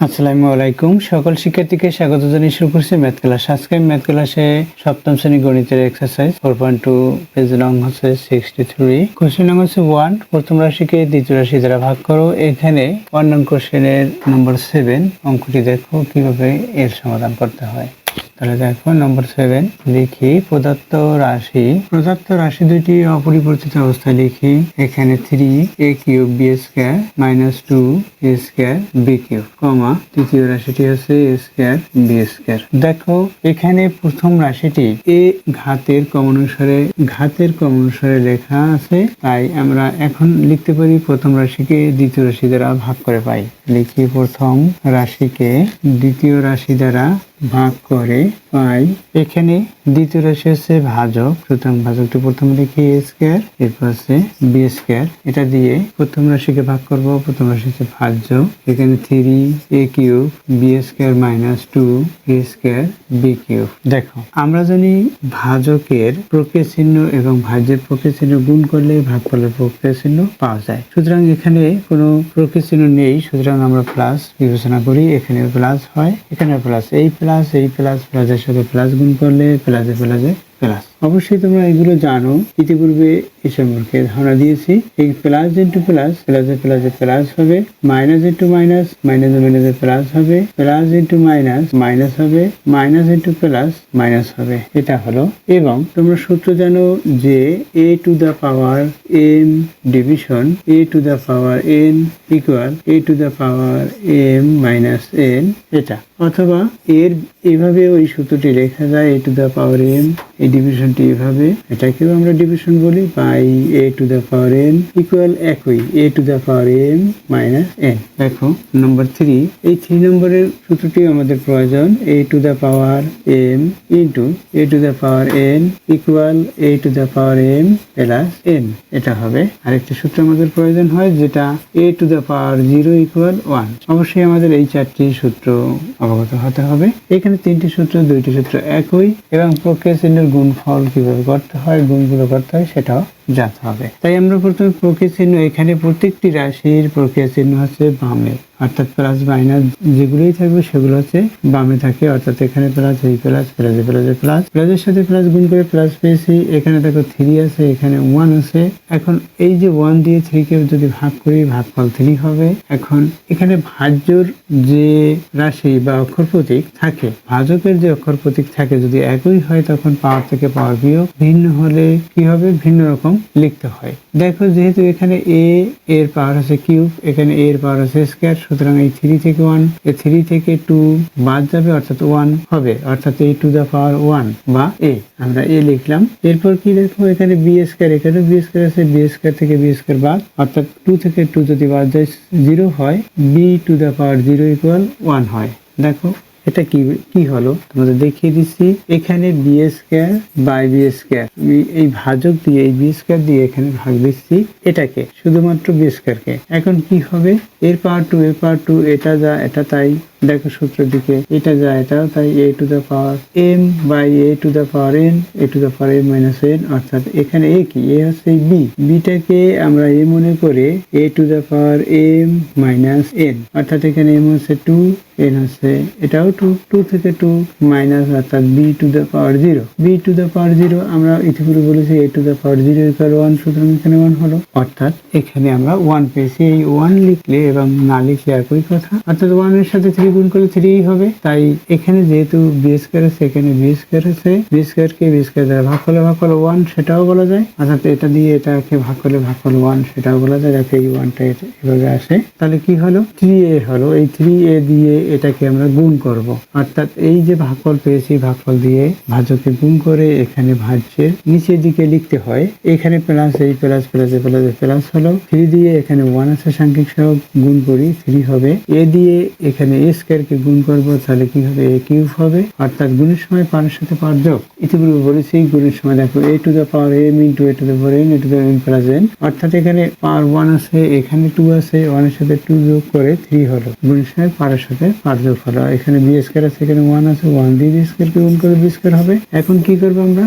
আসসালামু আলাইকুম। সকল শিক্ষার্থীকে স্বাগত জানিয়ে শুরু করছি ম্যাথ ক্লাস। আজকে ম্যাথ ক্লাসে সপ্তম শ্রেণী গণিতের এক্সারসাইজ 4.2 পেজ নং হচ্ছে 63। কোশ্চেন নং হচ্ছে 1, প্রথম রাশিকে দ্বিতীয় রাশি দ্বারা ভাগ করো। এখানে 1 নং কোশ্চেনের নম্বর 7 অঙ্কটি দেখো কিভাবে এর সমাধান করতে হয়। তাহলে দেখো নম্বর 7 লিখি প্রদত্ত রাশি দুইটি অপরিবর্তিত অবস্থায় লিখি। এখানে 3a³ b² -2a² b³ কমা তৃতীয় রাশিটি হচ্ছে a² b²। দেখো এখানে প্রথম রাশিটি ঘাতের ক্রম অনুসারে লেখা আছে, তাই আমরা এখন লিখতে পারি প্রথম রাশিকে দ্বিতীয় রাশি দ্বারা ভাগ করে পাই। লিখি প্রথম রাশিকে দ্বিতীয় রাশি দ্বারা ভাগ করে পাই। এখানে দ্বিতীয় রাশি হচ্ছে ভাজক, সুতরাং ভাজকটি প্রথমে লিখি a², এরপর আছে b²। এটা দিয়ে প্রথম রাশিকে ভাগ করব। প্রথম রাশি হচ্ছে ভাজ্য, এখানে 3a³ b² -2a² b³। দেখো আমরা জানি ভাজকের প্রক্রিয়া চিহ্ন এবং ভাজ্যের প্রক্রিয়া চিহ্ন গুণ করলে ভাগফলের প্রক্রিয়া চিহ্ন পাওয়া যায়। সুতরাং এখানে কোনো প্রক্রিয়া চিহ্ন নেই, সুতরাং আমরা প্লাস বিবেচনা করি। এখানে প্লাস হয়, এখানে প্লাস, এই প্লাসের সাথে প্লাস গুণ করলে প্লাসে প্লাস। অবশ্যই তোমরা এগুলো জানো, ইতিপূর্বে এ সম্পর্কে ধারণা দিয়েছি। এই প্লাস ইন্টু প্লাস, প্লাসে প্লাস হবে, মাইনাস ইন্টু মাইনাস, মাইনাসে প্লাস হবে, প্লাস ইন্টু মাইনাস মাইনাস হবে, মাইনাস ইন্টু প্লাস মাইনাস হবে। এটা হলো। এবং তোমরা সূত্র জানো যে a⁴m division a⁴n equal a⁴m - n, এটা। অথবা এর এভাবে ওই সূত্রটি লেখা যায় a⁴m, এই ডিভিশনটি এভাবে, এটাকেও আমরা ডিভিশন বলি, বাই a⁴n ইকুয়াল একই a⁴m - n। দেখো নম্বর 3, এই 3 নম্বরের সূত্রটি আমাদের প্রয়োজন। a⁴m into a⁴n equal a⁴m + n, এটা হবে। আরেকটি সূত্র আমাদের প্রয়োজন হয় যেটা a⁴0 ইকুয়াল 1। অবশ্যই আমাদের এই 4টি সূত্র অবগত হতে হবে। এখানে 3টি সূত্র, 2টি সূত্র একই, এবং প্রক্রিয়া চিহ্নের গুণফল কিভাবে করতে হয়, গুণগুলো করতে হয় সেটাও জানতে হবে। তাই আমরা প্রথমে প্রক্রিয়া চিহ্ন, এখানে প্রত্যেকটি রাশির প্রক্রিয়া চিহ্ন হচ্ছে বামে, অর্থাৎ প্লাস মাইনাস যেগুলোই থাকবে সেগুলো হচ্ছে বামে থাকে। অর্থাৎ এখানে প্লাস, এই প্লাস, প্লাসের সাথে প্লাস গুণ করে প্লাস পেয়েছি। এখানে দেখো 3 আছে, এখানে 1 আছে। এখন এই যে 1 দিয়ে 3 কে যদি ভাগ করি, ভাগফল 3 হবে। এখন এখানে ভাজ্যর যে রাশি বা অক্ষর প্রতীক থাকে, ভাজকের যে অক্ষর প্রতীক থাকে, যদি একই হয় তখন পাওয়ার থেকে পাওয়ার বিয়োগ, ভিন্ন হলে কি হবে, ভিন্ন রকম লিখতে হয়। দেখো যেহেতু এখানে a এর পাওয়ার আছে কিউব, এখানে a এর পাওয়ার আছে স্কয়ার, সুতরাং এই 3 থেকে 1, এই 3 থেকে 2 বাদ যাবে, অর্থাৎ 1 হবে, অর্থাৎ a⁴1 বা a, আমরা a লিখলাম। এরপর কি দেখো এখানে b², এখানে b² আছে, b² থেকে b² বাদ, অর্থাৎ 2 থেকে 2 যদি বাদ যায় 0 হয়, b⁴0 ইকুয়াল 1 হয়। দেখো এটা কি হলো তোমাদের দেখিয়ে দিচ্ছি। এখানে b² বাই b², আমি এই ভাজক দিয়ে, এই b² দিয়ে এখানে ভাগ দিচ্ছি এটাকে, শুধুমাত্র b² কে। এখন কি হবে, এর পাওয়ার 2, এটা যা এটা তাই। দেখো সূত্রের দিকে এটা যা এটাও তাই, a⁴m by a⁴n, a⁴m - n, অর্থাৎ এখানে a কি, a হচ্ছে b-টাকে আমরা a মনে করে a⁴m - n, অর্থাৎ এখানে m হচ্ছে 2, n হচ্ছে এটাও 2 থেকে 2 মাইনাস, অর্থাৎ b⁴0 আমরা ইতিপূর্বে বলেছি a⁴0 ইকুয়াল 1, সুতরাং এখানে 1 হলো, অর্থাৎ এখানে আমরা 1 পেয়েছি। এই 1 লিখলে এবং না লিখলে একই কথা, অর্থাৎ 1 এর সাথে 3 গুণ করলে 3 হবে। তাই এখানে যেহেতু b² আছে, এখানে b² আছে, b² কে b² দ্বারা ভাগ করলে 1 সেটাও বলা যায়, অর্থাৎ এটা দিয়ে এটাকে ভাগ করলে 1 সেটাও বলা যায়। দেখো এই 1টা এভাবে আসে, তাহলে কি হলো, 3a হলো। এই 3a দিয়ে এটাকে আমরা গুণ করব, অর্থাৎ এই যে ভাগফল পেয়েছি, ভাগফল দিয়ে ভাজকে গুণ করে এখানে ভাজ্যের নিচের দিকে লিখতে হয়। এখানে প্লাস, এই প্লাস হলো, 3 দিয়ে এখানে 1 আছে, সাংখ্যিক সহগ গুণ করি 3 হবে। a দিয়ে এখানে a² কে গুণ করব, তাহলে কি হবে, a³ হবে, অর্থাৎ গুণের সময় পাওয়ার সাথে পাওয়ার যোগ। ইতিপূর্বে বলেছি গুণের সময় দেখো a⁴m ইন্টু a⁴n, অর্থাৎ এখানে পাওয়ার 1 আছে, এখানে 2 আছে, 1 এর সাথে 2 যোগ করে 3 হলো, গুণের সময় পাওয়ার সাথে পাওয়ার যোগ হলো। এখানে b² আছে, এখানে 1 আছে, 1 দিয়ে b² কে গুণ করে b² হবে। এখন কি করব আমরা,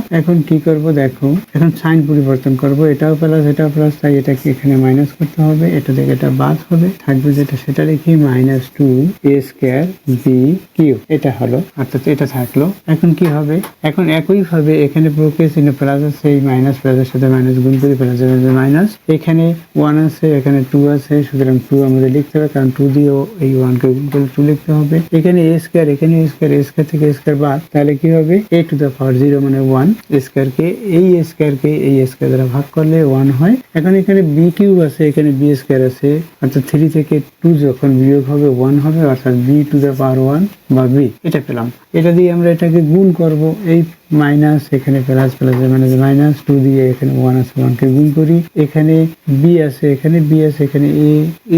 দেখো এখন সাইন পরিবর্তন করব, এটাও প্লাস এটাও প্লাস, তাই এটাকে এখানে মাইনাস করতে হবে, এটা থেকে এটা বাদ হবে, থাকবে যেটা সেটা লিখি -2a² স্কয়ার বি কিউ, এটা হলো, অর্থাৎ এটা থাকলো। এখন কি হবে, এখন একইভাবে এখানে প্রক্রিয়া চিহ্ন প্লাস আছে, এই মাইনাস প্লাসের সাথে মাইনাস গুণ করি, প্লাস মাইনাস, এখানে 1 আছে, এখানে 2 আছে, সুতরাং 2 আমাদের লিখতে হবে, কারণ 2 দিয়েও এই 1 কে গুণ করলে 2 লিখতে হবে। এখানে এ স্কয়ার, এখানে এ স্কয়ার, এ স্কয়ার থেকে স্কয়ার বাদ, তাহলে কি হবে, a টু দ্য পাওয়ার 0 মানে 1, স্কয়ারকে এই স্কয়ারকে এই স্কয়ার দ্বারা ভাগ করলে 1 হয়। এখন এখানে বি কিউব আছে, এখানে বি স্কয়ার আছে, অর্থাৎ 3 থেকে 2 যখন বিয়োগ হবে 1 হবে, অর্থাৎ বি টু দ্য পাওয়ার 1 বা বি, এটা পেলাম। এটা দিয়ে আমরা এটাকে গুণ করব, এই মাইনাস এখানে প্লাস, প্লাস মানে মাইনাস, 2 দিয়ে এখানে 1 আছে, 1 কে গুণ করি, এখানে বি আছে, এখানে বি আছে, এখানে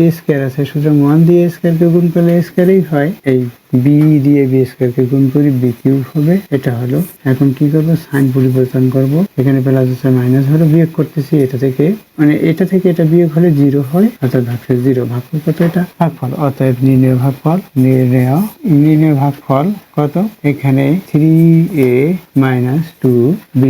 এ স্কয়ার আছে, সুতরাং 1 দিয়ে স্কয়ার কে গুণ করলে স্কয়ারই হয়, এই বি দিয়ে বি স্কয়ার কে গুণ করি, বি কিউব হবে, এটা হলো। এখন কি করব, সাইন পরিবর্তন করব, এখানে প্লাস আছে মাইনাস হলো, বিয়োগ করতেছি, এটা থেকে মানে এটা থেকে এটা বিয়োগ হলে 0 হয়, অর্থাৎ ভাগশেষ 0, ভাগফল কত, এটা ভাগফল, অতএব নির্ণয় ভাগফল, নির্ণয় ভাগফল কত, এখানে 3a মাইনাস 2b,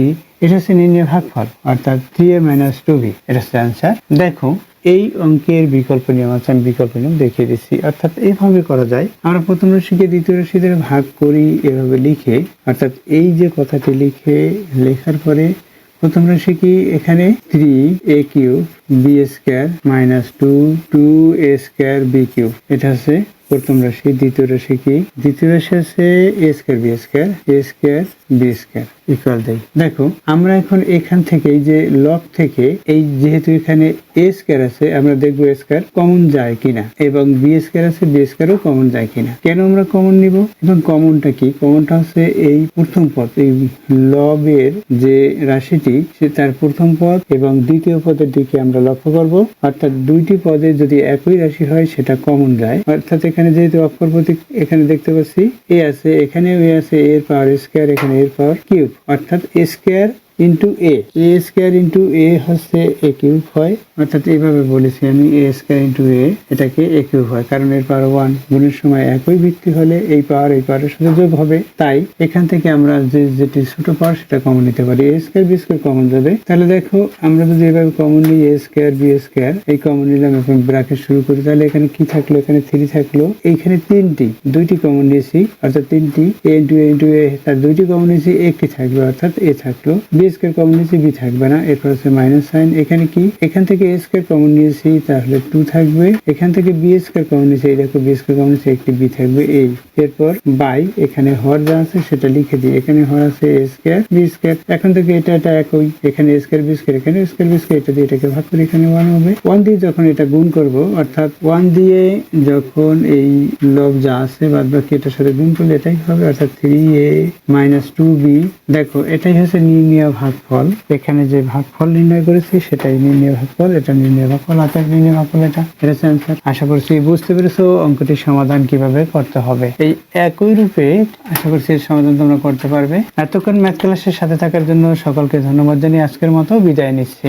এটা হচ্ছে নির্ণয় ভাগফল, অর্থাৎ 3a মাইনাস 2b, এটা হচ্ছে অ্যান্সার। দেখো এই অঙ্কের বিকল্প নিয়ম আছে, আমি বিকল্প নিয়ম দেখিয়ে দিচ্ছি, অর্থাৎ এইভাবে করা যায়। আমরা প্রথম রাশিকে দ্বিতীয় রাশি দ্বারা ভাগ করি, এভাবে লিখে, অর্থাৎ এই যে কথাটি লেখার পরে প্রথম রাশি কি, এখানে 3a cube B square minus 2a square B cube, এটা হচ্ছে প্রথম রাশি। দ্বিতীয় রাশি কি, দ্বিতীয় রাশি আছে a square B square, a square B square equal দেই। দেখো আমরা এখন এখান থেকে এই যে লব থেকে, এই যেহেতু এখানে a স্কয়ার আছে, আমরা দেখবো a স্কয়ার কমন যায় কিনা, এবং বি স্কয়ার আছে, বি স্কয়ারও কমন যায় কিনা। কেন আমরা কমন নিব, এবং কমনটা কি, কমনটা হচ্ছে এই প্রথম পদ, এই লবের যে রাশিটি, সে তার প্রথম পদ এবং দ্বিতীয় পদের দিকে আমরা লক্ষ্য করব, অর্থাৎ দুইটি পদে যদি একই রাশি হয় সেটা কমন যায়। অর্থাৎ এখানে যেহেতু অক্ষর প্রতীক এখানে দেখতে পাচ্ছি, এ আছে, এখানেও এ আছে, এর পাওয়ার স্কয়ার, এখানে এর পাওয়ার কিউব, অর্থাৎ এ স্কয়ার ইন্টু এ স্কয়ার ইন্টু এ হচ্ছে এ কিউব হয়, অর্থাৎ এইভাবে বলেছি আমি, এ স্কয়ার ইন্টু এ, এটাকে এ কিউব হয়, কারণ এর পাওয়ার 1, গুণের সময় একই ভিত্তি হলে এই পাওয়ারের সাথে যোগ হবে। তাই এখান থেকে আমরা যেটি ছোট পাওয়ার সেটা কমন নিতে পারি, এ স্কয়ার বি স্কয়ার কমন যাবে। তাহলে দেখো আমরা যদি এভাবে কমন নিই, এ স্কয়ার বি স্কয়ার, এই কমন নিলাম, এখন ব্র্যাকেট শুরু করি, তাহলে এখানে কি থাকলো, এখানে 3 থাকলো, এইখানে দুইটি কমন নিয়েছি, অর্থাৎ 3টি, এ ইন্টু এ, তার দুইটি কমন নিয়েছি, একটি থাকবে, অর্থাৎ এ থাকলো, বি স্কয়ার কমন নিয়েছি, বি থাকবে না, এরপর হচ্ছে মাইনাস সাইন, এখানে কি, এখান থেকে এ স্কয়ার কমন নিয়েছি, তাহলে 2 থাকবে, এখান থেকে বি স্কয়ার কমন নিয়েছি, এই দেখো বি স্কয়ার কমন নিয়েছি, একটি বি থাকবে, এই, এরপর বাই, এখানে হর যা আছে সেটা লিখে দিই, এখানে হর আছে এ স্কয়ার বি স্কয়ার, এখন থেকে এটা একই, এখানে এ স্কয়ার বি স্কয়ার, এখানে স্কয়ার বি স্কয়ার, এটা দিয়ে এটাকে ভাগ করে এখানে 1 হবে, 1 দিয়ে যখন এটা গুণ করব, অর্থাৎ 1 দিয়ে যখন এই লব যা আছে বাদ বাকি এটার সাথে গুণ করলে এটাই হবে, অর্থাৎ 3a মাইনাস 2b। দেখো এটাই হচ্ছে নির্ণয় ভাগফল, এখানে যে ভাগফল নির্ণয় করেছি সেটাই নির্ণয় ভাগফল, এটা নির্ণয় ভাগফল, অর্থাৎ নির্ণয় ভাগফল, এটা হচ্ছে অ্যান্সার। আশা করছি বুঝতে পেরেছো অঙ্কটির সমাধান কিভাবে করতে হবে। এই একই রূপে আশা করছি এর সমাধান তোমরা করতে পারবে। এতক্ষণ ম্যাথ ক্লাসের সাথে থাকার জন্য সকলকে ধন্যবাদ জানিয়ে আজকের মতো বিদায় নিচ্ছি।